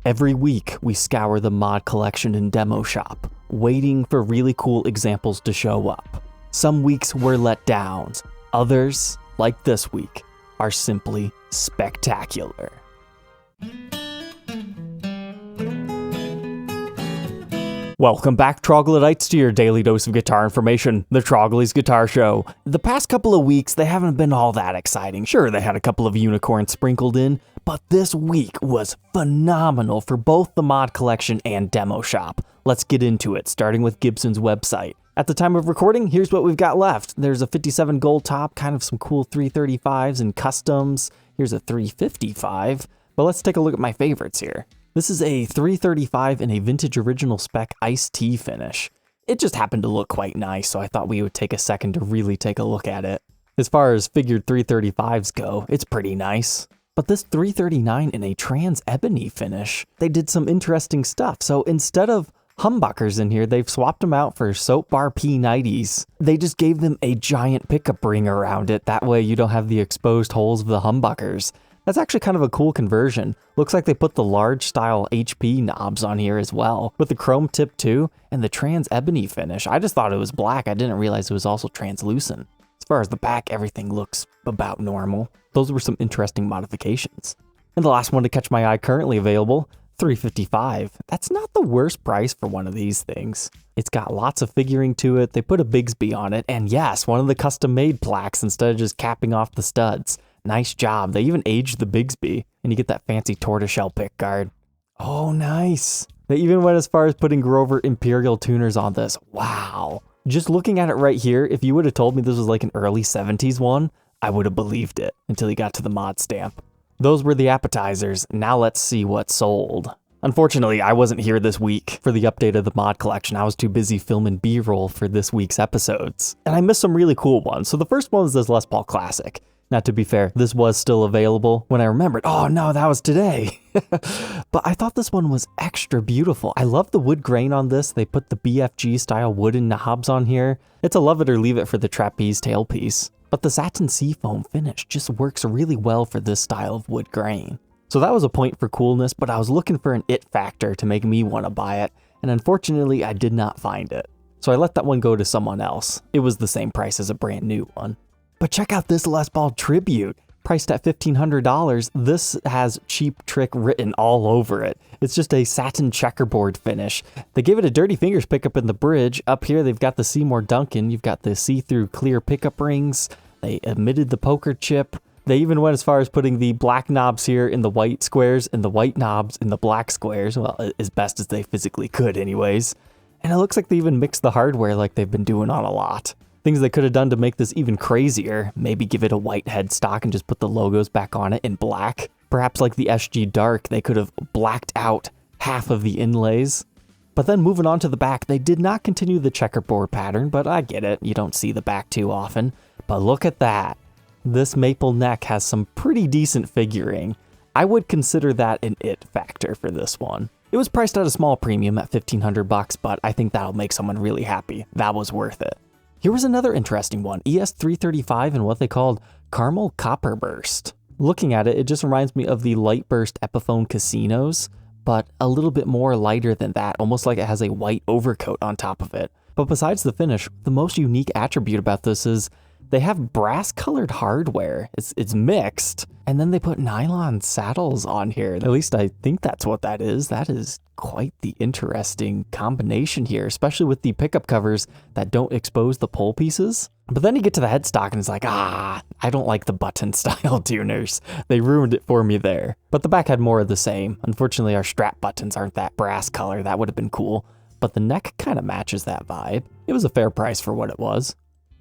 Every week, we scour the mod collection and demo shop, waiting for really cool examples to show up. Some weeks were letdowns, others, like this week, are simply spectacular. Welcome back, Troglodytes, to your daily dose of guitar information, the Trogly's Guitar Show. The past couple of weeks, they haven't been all that exciting. Sure, they had a couple of unicorns sprinkled in, but this week was phenomenal for both the mod collection and demo shop. Let's get into it, starting with Gibson's website. At the time of recording, here's what we've got left. There's a 57 gold top, kind of some cool 335s and customs. Here's a 355, but let's take a look at my favorites here. This is a 335 in a vintage original spec iced tea finish. It just happened to look quite nice, so I thought we would take a second to really take a look at it. As far as figured 335s go, it's pretty nice. But this 339 in a trans ebony finish, they did some interesting stuff. So instead of humbuckers in here, they've swapped them out for soap bar P90s. They just gave them a giant pickup ring around it. That way you don't have the exposed holes of the humbuckers. That's actually kind of a cool conversion. Looks like they put the large style HP knobs on here as well, with the chrome tip too, and the trans ebony finish. I just thought it was black. I didn't realize it was also translucent. As far as the back, everything looks about normal. Those were some interesting modifications. And the last one to catch my eye, currently available, $355. That's not the worst price for one of these things. It's got lots of figuring to it. They put a Bigsby on it, and yes, one of the custom made plaques instead of just capping off the studs. Nice job. They even aged the Bigsby, and you get that fancy tortoiseshell pick guard. Oh, nice. They even went as far as putting Grover Imperial tuners on this. Wow. Just looking at it right here, if you would have told me this was like an early 70s one, I would have believed it until you got to the mod stamp. Those were the appetizers. Now let's see what sold. Unfortunately, I wasn't here this week for the update of the mod collection. I was too busy filming B-roll for this week's episodes. And I missed some really cool ones. So the first one was this Les Paul Classic. Now, to be fair, this was still available when I remembered, oh no, that was today. But I thought this one was extra beautiful. I love the wood grain on this. They put the BFG style wooden knobs on here. It's a love it or leave it for the trapeze tailpiece. But the Satin Seafoam finish just works really well for this style of wood grain. So that was a point for coolness, but I was looking for an it factor to make me want to buy it, and unfortunately I did not find it. So I let that one go to someone else. It was the same price as a brand new one. But check out this Les Paul Tribute. Priced at $1,500, this has Cheap Trick written all over it. It's just a satin checkerboard finish. They gave it a Dirty Fingers pickup in the bridge. Up here, they've got the Seymour Duncan. You've got the see-through clear pickup rings. They omitted the poker chip. They even went as far as putting the black knobs here in the white squares and the white knobs in the black squares. Well, as best as they physically could anyways. And it looks like they even mixed the hardware like they've been doing on a lot. Things they could have done to make this even crazier. Maybe give it a white headstock and just put the logos back on it in black. Perhaps like the SG Dark, they could have blacked out half of the inlays. But then moving on to the back, they did not continue the checkerboard pattern, but I get it. You don't see the back too often. But look at that. This maple neck has some pretty decent figuring. I would consider that an it factor for this one. It was priced at a small premium at $1,500, but I think that'll make someone really happy. That was worth it. Here was another interesting one, ES335 and what they called Caramel Copperburst. Looking at it, it just reminds me of the Lightburst Epiphone Casinos, but a little bit more lighter than that, almost like it has a white overcoat on top of it. But besides the finish, the most unique attribute about this is they have brass-colored hardware. It's mixed, and then they put nylon saddles on here. At least I think that's what that is. That is quite the interesting combination here, especially with the pickup covers that don't expose the pole pieces. But then you get to the headstock and it's like, I don't like the button-style tuners. They ruined it for me there. But the back had more of the same. Unfortunately, our strap buttons aren't that brass color. That would have been cool. But the neck kind of matches that vibe. It was a fair price for what it was.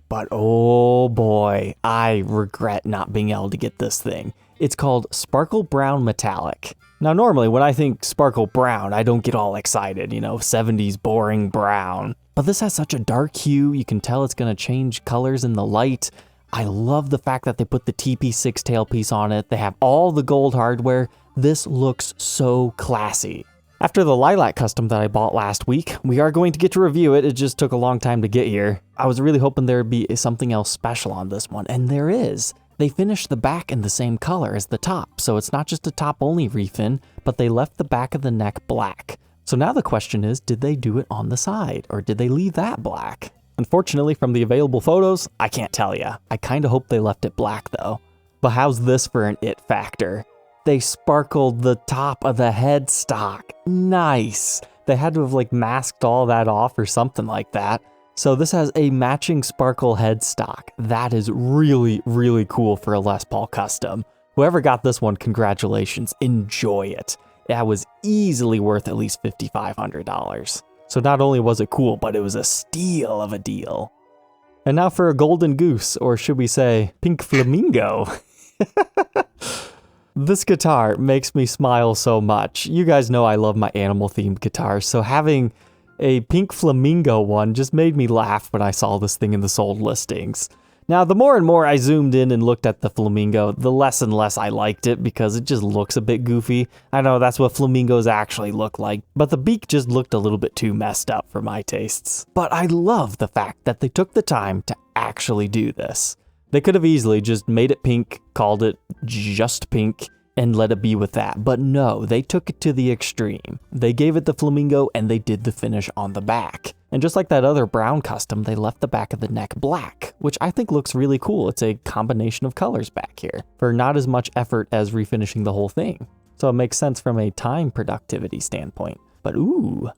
But oh boy, I regret not being able to get this thing. It's called Sparkle Brown Metallic. Now normally when I think Sparkle Brown, I don't get all excited, 70s boring brown. But this has such a dark hue, you can tell it's going to change colors in the light. I love the fact that they put the TP6 tailpiece on it. They have all the gold hardware. This looks so classy. After the Lilac custom that I bought last week, we are going to get to review it. It just took a long time to get here. I was really hoping there would be something else special on this one, and there is. they finished the back in the same color as the top. So it's not just a top only refin, but they left the back of the neck black. So now the question is, did they do it on the side or did they leave that black? Unfortunately, from the available photos, I can't tell ya. I kinda hope they left it black though. But how's this for an it factor? They sparkled the top of the headstock. Nice. They had to have like masked all that off or something like that. So this has a matching sparkle headstock. That is really, really cool for a Les Paul custom. Whoever got this one, congratulations. Enjoy it. That was easily worth at least $5,500. So not only was it cool, but it was a steal of a deal. And now for a golden goose, or should we say pink flamingo. This guitar makes me smile so much. You guys know I love my animal themed guitars, so having a pink flamingo one just made me laugh when I saw this thing in the sold listings. Now, the more and more I zoomed in and looked at the flamingo, the less and less I liked it because it just looks a bit goofy. I know that's what flamingos actually look like, but the beak just looked a little bit too messed up for my tastes. But I love the fact that they took the time to actually do this. They could have easily just made it pink, called it just pink, and let it be with that. But no, they took it to the extreme. They gave it the flamingo and they did the finish on the back. And just like that other brown custom, they left the back of the neck black, which I think looks really cool. It's a combination of colors back here for not as much effort as refinishing the whole thing. So it makes sense from a time productivity standpoint. But ooh,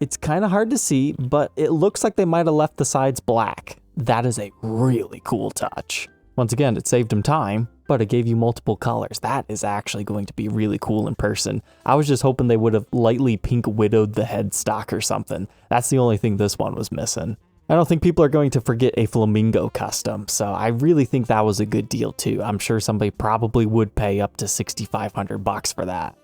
it's kind of hard to see, but it looks like they might have left the sides black. That is a really cool touch. Once again, it saved them time, but it gave you multiple colors. That is actually going to be really cool in person. I was just hoping they would have lightly pink widowed the headstock or something. That's the only thing this one was missing. I don't think people are going to forget a flamingo custom, so I really think that was a good deal too. I'm sure somebody probably would pay up to $6,500 for that.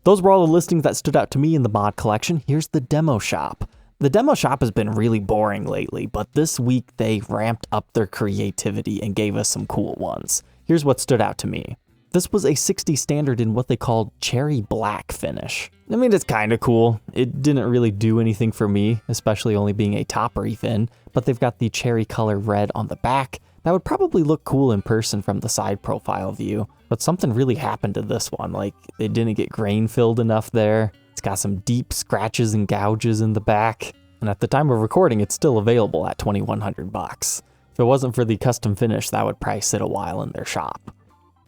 Those were all the listings that stood out to me in the mod collection. Here's the demo shop. The demo shop has been really boring lately, but this week they ramped up their creativity and gave us some cool ones. Here's what stood out to me. This was a 60 standard in what they called cherry black finish. I mean, it's kind of cool. It didn't really do anything for me, especially only being a top refin, but they've got the cherry color red on the back. That would probably look cool in person from the side profile view, but something really happened to this one. Like, it didn't get grain filled enough there. It's got some deep scratches and gouges in the back, and at the time of recording, it's still available at $2,100. If it wasn't for the custom finish, that would probably sit a while in their shop.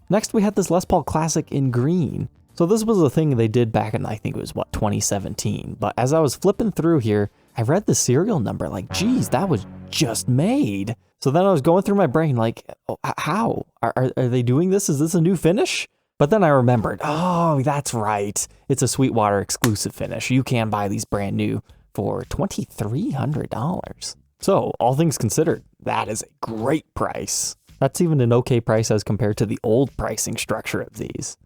Next, we had this Les Paul Classic in green. So this was a thing they did back in, I think it was, 2017. But as I was flipping through here, I read the serial number, like, geez, that was just made. So then I was going through my brain, like, oh, how? Are they doing this? Is this a new finish? But then I remembered, oh, that's right. It's a Sweetwater exclusive finish. You can buy these brand new for $2,300. So, all things considered, that is a great price. That's even an okay price as compared to the old pricing structure of these.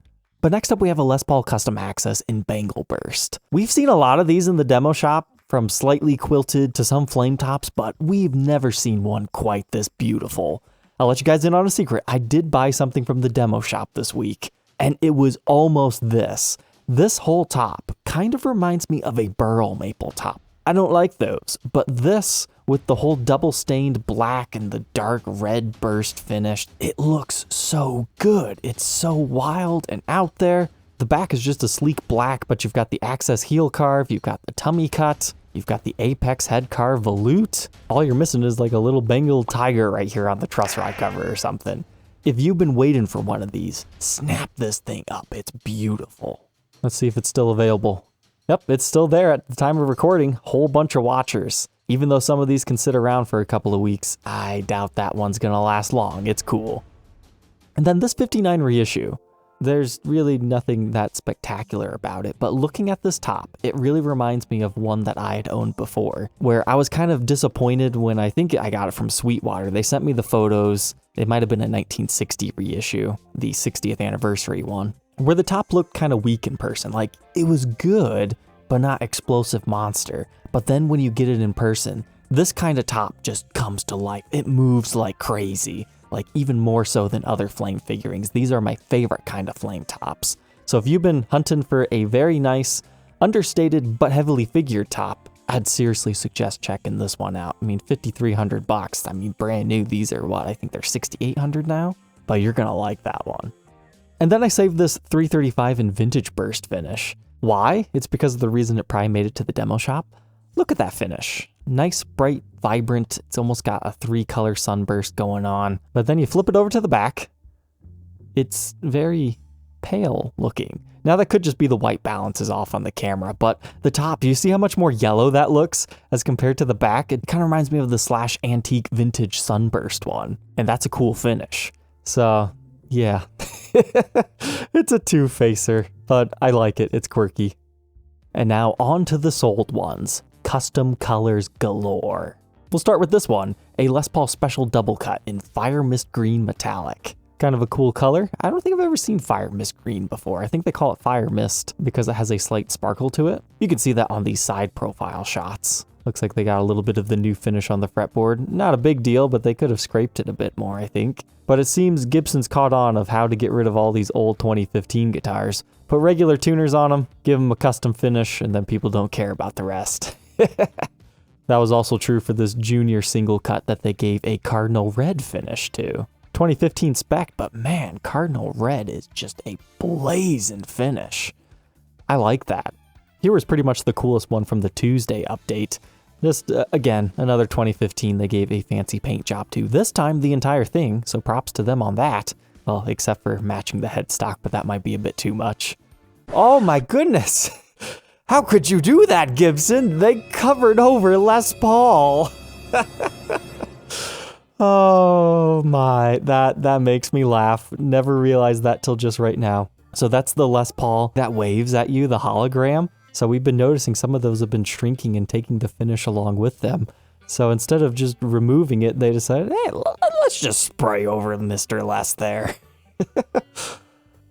But next up we have a Les Paul Custom Axcess in Bengal Burst. We've seen a lot of these in the demo shop, from slightly quilted to some flame tops, but we've never seen one quite this beautiful. I'll let you guys in on a secret. I did buy something from the demo shop this week, and it was almost this. This whole top kind of reminds me of a burl maple top. I don't like those, but this, with the whole double stained black and the dark red burst finish, it looks so good. It's so wild and out there. The back is just a sleek black, but you've got the Axcess heel carve, you've got the tummy cut, you've got the apex head carve volute. All you're missing is like a little Bengal tiger right here on the truss rod cover or something. If you've been waiting for one of these, snap this thing up. It's beautiful. Let's see if it's still available. Yep, it's still there at the time of recording. Whole bunch of watchers. Even though some of these can sit around for a couple of weeks, I doubt that one's gonna last long. It's cool. And then this 59 reissue. There's really nothing that spectacular about it, but looking at this top, it really reminds me of one that I had owned before, where I was kind of disappointed when I think I got it from Sweetwater. They sent me the photos. It might have been a 1960 reissue, the 60th anniversary one, where the top looked kind of weak in person. Like, it was good, but not explosive monster. But then when you get it in person, this kind of top just comes to life. It moves like crazy. Like, even more so than other flame figurines. These are my favorite kind of flame tops. So if you've been hunting for a very nice, understated but heavily figured top, I'd seriously suggest checking this one out. I mean, $5,300. I mean, brand new. These are what? I think they're $6,800 now, but you're gonna like that one. And then I saved this 335 in vintage burst finish. Why? It's because of the reason it probably made it to the demo shop. Look at that finish. Nice, bright, vibrant. It's almost got a 3-color sunburst going on. But then you flip it over to the back. It's very pale looking. Now that could just be the white balance is off on the camera, but the top, do you see how much more yellow that looks as compared to the back? It kind of reminds me of the Slash Antique Vintage Sunburst one, and that's a cool finish. So, yeah. It's a two-facer, but I like it. It's quirky. And now on to the sold ones. Custom colors galore. We'll start with this one, a Les Paul Special Double Cut in Firemist Green Metallic. Kind of a cool color. I don't think I've ever seen Firemist Green before. I think they call it Firemist because it has a slight sparkle to it. You can see that on these side profile shots. Looks like they got a little bit of the new finish on the fretboard. Not a big deal, but they could have scraped it a bit more, I think. But it seems Gibson's caught on of how to get rid of all these old 2015 guitars. Put regular tuners on them, give them a custom finish, and then people don't care about the rest. That was also true for this Junior single cut that they gave a Cardinal Red finish to. 2015 spec, but man, Cardinal Red is just a blazing finish. I like that. Here was pretty much the coolest one from the Tuesday update. Just, again, another 2015 they gave a fancy paint job to. This time, the entire thing, so props to them on that. Well, except for matching the headstock, but that might be a bit too much. Oh my goodness! How could you do that, Gibson? They covered over Les Paul! Oh my, that makes me laugh. Never realized that till just right now. So that's the Les Paul that waves at you, the hologram. So we've been noticing some of those have been shrinking and taking the finish along with them. So instead of just removing it, they decided, hey, let's just spray over Mr. Les there.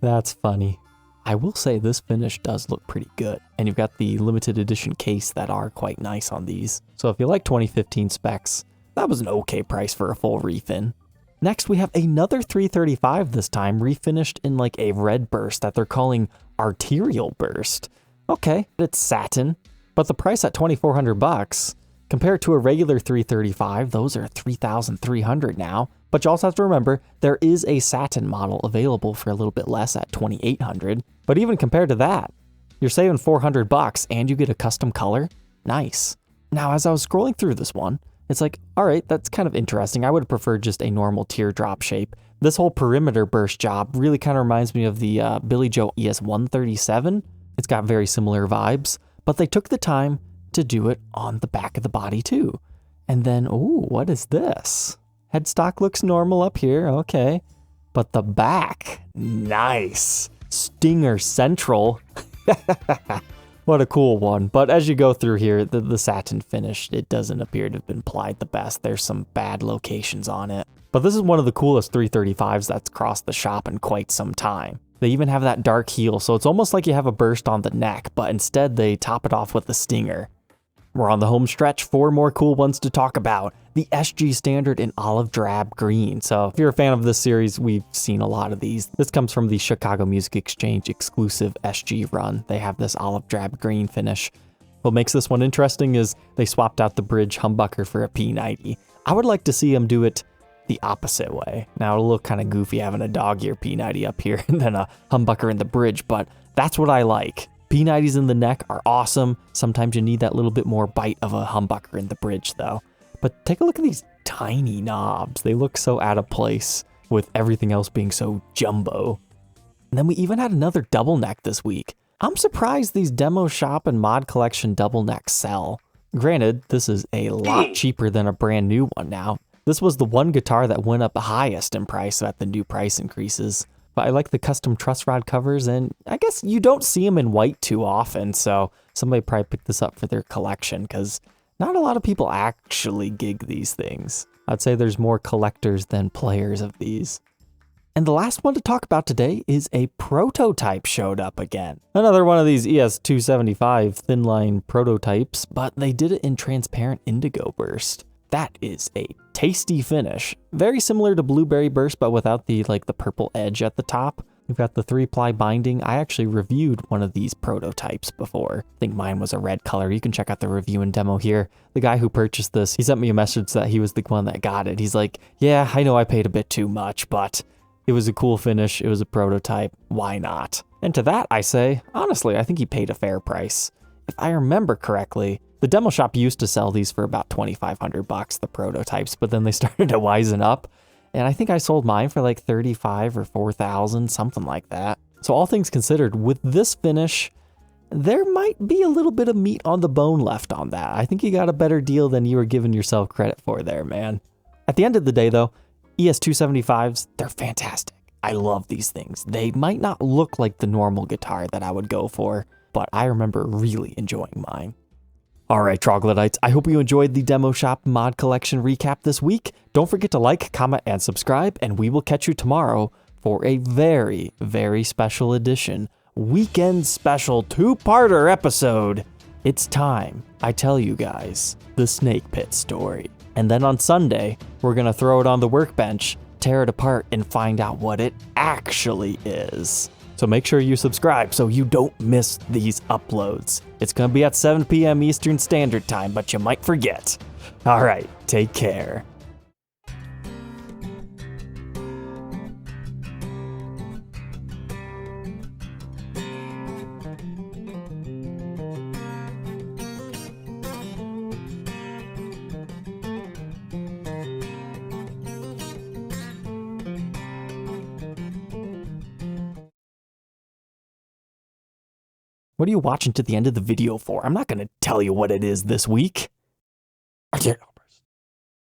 That's funny. I will say this finish does look pretty good. And you've got the limited edition case that are quite nice on these. So if you like 2015 specs, that was an okay price for a full refin. Next, we have another 335 this time, refinished in like a red burst that they're calling Arterial Burst. Okay, it's satin, but the price at $2,400 compared to a regular 335, those are $3,300 now. But you also have to remember, there is a satin model available for a little bit less at $2,800. But even compared to that, you're saving $400 and you get a custom color. Nice. Now, as I was scrolling through this one, it's like, all right, that's kind of interesting. I would have preferred just a normal teardrop shape. This whole perimeter burst job really kind of reminds me of the Billy Joe ES137. It's got very similar vibes, but they took the time to do it on the back of the body too. And then, ooh, what is this? Headstock looks normal up here, okay. But the back, nice. Stinger Central. What a cool one. But as you go through here, the satin finish, it doesn't appear to have been applied the best. There's some bad locations on it. But this is one of the coolest 335s that's crossed the shop in quite some time. They even have that dark heel, so it's almost like you have a burst on the neck, but instead they top it off with the stinger. We're on the home stretch, 4 more cool ones to talk about. The SG Standard in olive drab green. So if you're a fan of this series, we've seen a lot of these. This comes from the Chicago Music Exchange exclusive SG run. They have this olive drab green finish. What makes this one interesting is they swapped out the bridge humbucker for a P90. I would like to see them do it the opposite way. Now it'll look kind of goofy having a dog ear P90 up here and then a humbucker in the bridge, but that's what I like. P90s in the neck are awesome. Sometimes you need that little bit more bite of a humbucker in the bridge though. But take a look at these tiny knobs. They look so out of place with everything else being so jumbo. And then we even had another double neck this week. I'm surprised these demo shop and mod collection double necks sell. Granted, this is a lot cheaper than a brand new one now. This was the one guitar that went up the highest in price at the new price increases. But I like the custom truss rod covers, and I guess you don't see them in white too often, so somebody probably picked this up for their collection, because not a lot of people actually gig these things. I'd say there's more collectors than players of these. And the last one to talk about today is a prototype showed up again. Another one of these ES275 Thinline prototypes, but they did it in transparent indigo burst. That is a tasty finish. Very similar to Blueberry Burst, but without the purple edge at the top. We've got the 3-ply binding. I actually reviewed one of these prototypes before. I think mine was a red color. You can check out the review and demo here. The guy who purchased this, he sent me a message that he was the one that got it. He's like, yeah, I know I paid a bit too much, but it was a cool finish. It was a prototype. Why not? And to that, I say, honestly, I think he paid a fair price. If I remember correctly, the demo shop used to sell these for about $2,500, the prototypes, but then they started to wisen up. And I think I sold mine for like 35 or 4,000, something like that. So all things considered, with this finish, there might be a little bit of meat on the bone left on that. I think you got a better deal than you were giving yourself credit for there, man. At the end of the day though, ES275s, they're fantastic. I love these things. They might not look like the normal guitar that I would go for, but I remember really enjoying mine. All right, Troglodytes, I hope you enjoyed the Demo Shop Mod Collection recap this week. Don't forget to like, comment, and subscribe, and we will catch you tomorrow for a very, very special edition, weekend special 2-parter episode. It's time I tell you guys the Snake Pit story. And then on Sunday, we're gonna throw it on the workbench, tear it apart, and find out what it actually is. So make sure you subscribe so you don't miss these uploads. It's gonna be at 7 p.m. Eastern Standard Time, but you might forget. All right, take care. What are you watching to the end of the video for? I'm not gonna tell you what it is this week. Arterial.